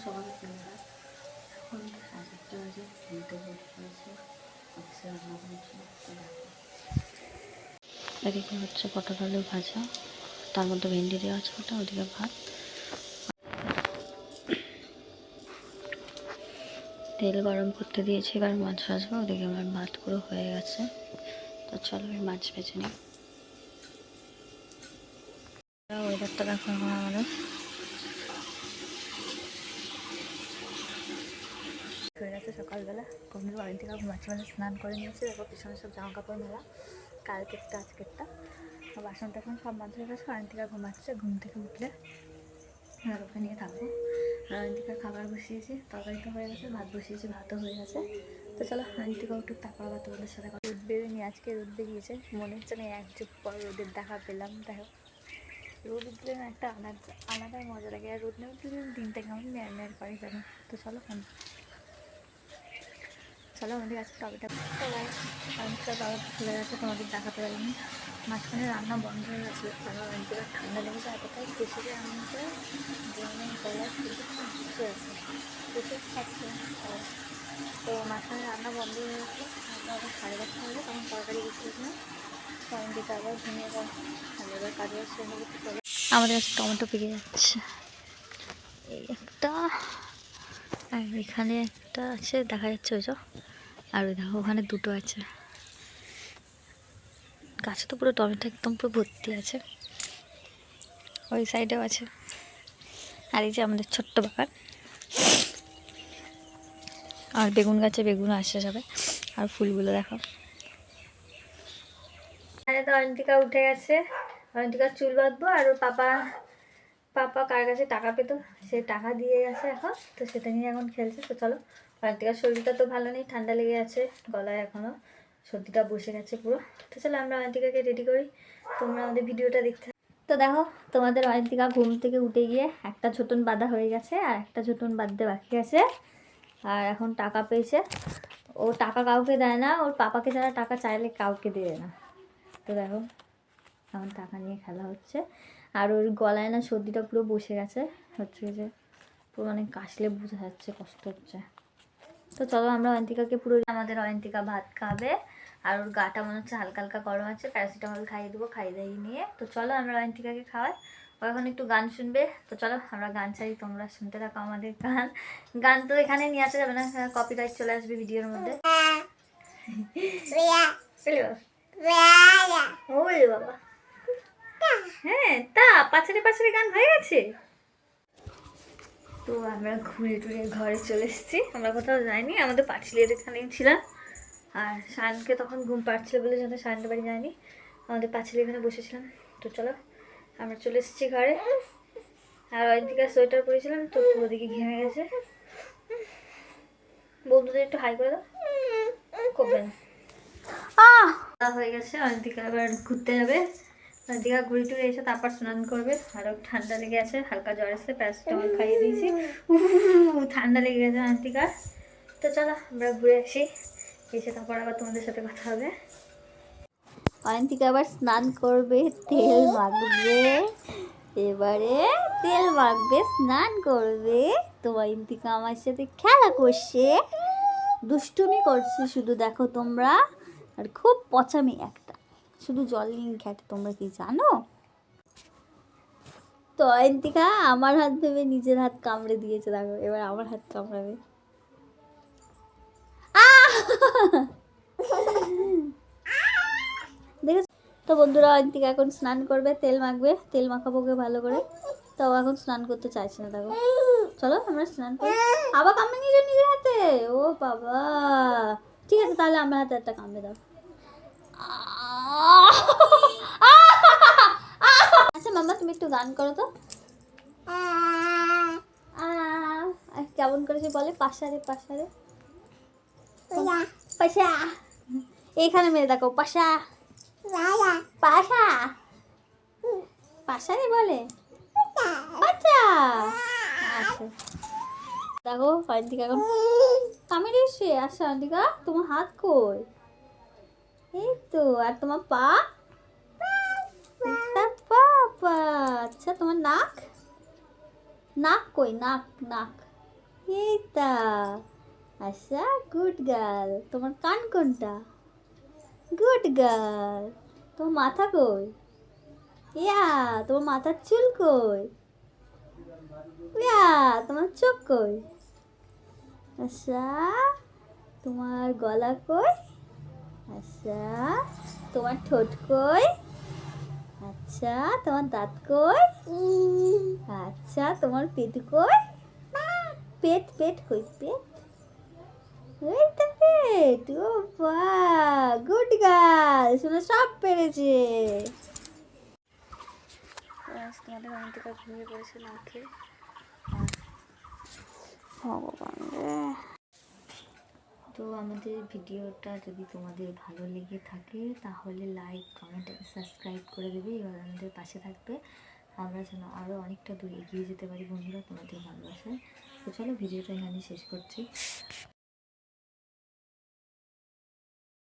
সকালে খেলাটা এখন 7:30 বাজে, ঘুমতে বসে পড়েছে, অফিসে রান্না করেছে। তো দেখো এদিকে হচ্ছে পটল আলু ভাজা, তার মধ্যে ভেন্ডি দেওয়া আছে ওটা, ওদিকে ভাত, তেল গরম করতে দিয়েছি, এবার মাছ ভাজবো। ওদিকে আমার ভাত পুরো হয়ে গেছে। তো চলো আমি মাছ ভেজে নিই। ওয়েদারটা দেখো এখন আমাদের হয়ে গেছে সকালবেলা। ঘুমিয়ে বাড়ি থেকে মাঝে মাঝে স্নান করে নিয়েছি। দেখো পিছনে সব জামা কাপড় মেলা, কালকেরটা আজকেরটা, বাসন টাসন সব মাঝে হয়ে গেছে। অয়ন্তিকা ঘুমাচ্ছে, ঘুম থেকে উঠলে আর ওকে নিয়ে থাকবো। আর অয়ন্তিকার খাবার বসিয়েছি, তরকারিটা হয়ে গেছে, ভাত বসিয়েছি, ভাতও হয়ে গেছে। তো চলো অয়ন্তিকা উঠুক, তারপর আবার তোমাদের সাথে রোদ বেরোয়নি, আজকে রোদ বেরিয়েছে। মনে হচ্ছে না এক যুগ পর রোদের দেখা পেলাম। দেখো রোদ উঠলে না একটা আলাদাই মজা লাগে, আর রোদ নেই উঠলে দিনটা কেমন ম্যার করে জানো। তো চলো আমাদের আজকে টবেটা অনেকটা বাবা চলে গেছে, তোমাদের দেখাতে পারিনি। মাঝখানে রান্না বন্ধ হয়ে গেছিলো, কারণ অনেকটা ঠান্ডা লেগেছে, এতটাই খুশিতে এমনটা জন্য গলা শুকিয়ে আছে, প্রচুর খাচ্ছে। তো মাঝখানে রান্না বন্ধ হয়ে গেছিলো, আবার 10:30 হলে তখন তরকারি বসিয়েছিলাম। তখন দিকে আবার ঘুমিয়ে গেল, এবার কাজে আসছে। আমাদের কাছে টমেটো পেকে যাচ্ছে, এই একটা, আর এখানে একটা আছে দেখা যাচ্ছে, ওই যে, আর ওই দেখো ওখানে দুটো আছে। গাছে তো পুরো টমেটো একদম পুরো ভর্তি আছে, ওই সাইডেও আছে। আর এই যে আমাদের ছোট্ট বাগান, আর বেগুন গাছে বেগুন আসছে সবে। আর ফুলগুলো দেখো। এখানে তো অয়ন্তিকা উঠে গেছে, অয়ন্তিকার চুল বাঁধবো। আর ওর পাপা কার কাছে টাকা পেতো, সে টাকা দিয়ে গেছে এখন, তো সেটা নিয়ে এখন খেলছে। তো চলো, অয়ন্তিকার শরীরটা তো ভালো নেই, ঠান্ডা লেগে আছে গলায়, এখনও সর্দিটা বসে গেছে পুরো। তো চলো আমরা অয়ন্তিকাকে রেডি করি, তোমরা আমাদের ভিডিওটা দেখতে। তো দেখো তোমাদের অয়ন্তিকা ঘুম থেকে উঠে গিয়ে একটা ছোটন বাঁধা হয়ে গেছে, আর একটা ছোটন বাঁধতে বাকি আছে। আর এখন টাকা পেয়েছে, ও টাকা কাউকে দেয় না, ওর পাপাকে ছাড়া টাকা চাইলে কাউকে দেবে না। তো দেখো এখন টাকা নিয়ে খেলা হচ্ছে। আর ওর গলায় না সর্দিটা পুরো বসে গেছে, হচ্ছে যে পুরো মানে কাশলে বোঝা যাচ্ছে কষ্ট হচ্ছে। তো চলো আমরা অয়ন্তিকাকে পুরো, আমাদের অয়ন্তিকা ভাত খাবে, আর ওর গাটা মনে হচ্ছে হালকা হালকা গরম আছে, প্যারাসিটামল খাইয়ে দেবো, খাইয়ে দাইয়ে নিয়ে। তো চলো আমরা অয়ন্তিকাকে খাওয়াই, ও এখন একটু গান শুনবে। তো চলো আমরা গান চাই, তোমরা শুনতে থাকো আমাদের গান। গান তো এখানে নিয়ে আসা যাবে না, কপিরাইট চলে আসবে ভিডিওর মধ্যে। ওরে বাবা, হ্যাঁ তা পাছারে পাছারে গান হয়ে গেছে। তো আমরা ঘুরে টুরে ঘরে চলে এসেছি, আমরা কোথাও যাইনি, আমাদের পাঁচিলের এখানেই ছিলাম। আর শানকে তখন ঘুম পাড়ছিল বলে যাতে শানকে বাড়ি যায়নি, আমাদের পাঁচিলের এখানে বসেছিলাম। তো চলো আমরা চলে এসেছি ঘরে। আর অয়ন্তিকা সোয়েটার পরেছিলাম, তো ওদিকে ঘেমে গেছে। বন্ধুদের একটু হাই করে দাও, করবে না। হয়ে গেছে, অয়ন্তিকা এবার ঘুরতে যাবে। অয়ন্তিকা ঘুরে টুরে এসে তারপর স্নান করবে। আরও ঠান্ডা লেগে আছে, হালকা জ্বর এসে, প্যারাসিটামল খাইয়ে দিয়েছি, ঠান্ডা লেগে গেছে অয়ন্তিকার। তো চলো আমরা ঘুরে আসি, এসে তারপর আবার তোমাদের সাথে কথা হবে। অয়ন্তিকা আবার স্নান করবে, তেল মাখবে, এবারে তেল মাখবে, স্নান করবে। তো অয়ন্তিকা আমার সাথে খেলা করছে, দুষ্টুমি করছে শুধু, দেখো তোমরা। আর খুব পচামি একটা, শুধু জল নিয়ে ঘাটে, তোমরা কি জানো? তো অয়ন্তিকা আমার হাত ভেবে নিজের হাত কামড়ে দিয়েছে, দেখো এবার আমার হাত কামড়াবে। দেখেছ? তো বন্ধুরা অয়ন্তিকা এখন স্নান করবে, তেল মাখবে, তেল মাখাবো ওকে ভালো করে। তো এখন স্নান করতে চাইছে না, দেখো। চলো আমরা স্নান করি। আবার কামড়ে নিয়ে যাও নিজের হাতে, ও বাবা। ঠিক আছে তাহলে আমার হাতে একটা কামড়ে দাও। আচ্ছা মাম্মা তুমি একটু গান করো তো, কেমন করেছে বলে, পাশারে পাশারে পাশা, এইখানে মেরে দেখো, পাশা পাশা পাশারে বলে, আচ্ছা আচ্ছা। দেখো অয়ন্তিকা এখন কামড়ে এসে, আচ্ছা অয়ন্তিকা তোমার হাত কই, এই তো, আর তোমার পা, পাপা, আচ্ছা তোমার নাক, নাক কই, নাক নাক এই তা আচ্ছা, গুড গার্ল। তোমার কান কোনটা? Good girl. তোমার মাথা কই? ইয়া, তোমার মাথার চুল কই? ইয়া, তোমার চোখ কই? আচ্ছা, তোমার গলা কই? আচ্ছা, তোমার ঠোঁট কই? আচ্ছা, তোমার দাঁত কই? আচ্ছা, তোমার পেট কই? পেট পেট কই পেট? এই তো পেট। ও বাহ, গুড গার্ল, শুনে সব পেরেছে। তোমাদের অনেকটা ঘুমিয়ে পড়েছে না খেয়ে। ভগবান রে। তো আমাদের ভিডিওটা যদি তোমাদের ভালো লেগে থাকে তাহলে লাইক কমেন্ট সাবস্ক্রাইব করে দেবে, এবার আমাদের পাশে থাকবে, আমরা যেন আরও অনেকটা দূর এগিয়ে যেতে পারি বন্ধুরা তোমাদের ভালোবাসায়। তো চলো ভিডিওটা এখানে শেষ করছি।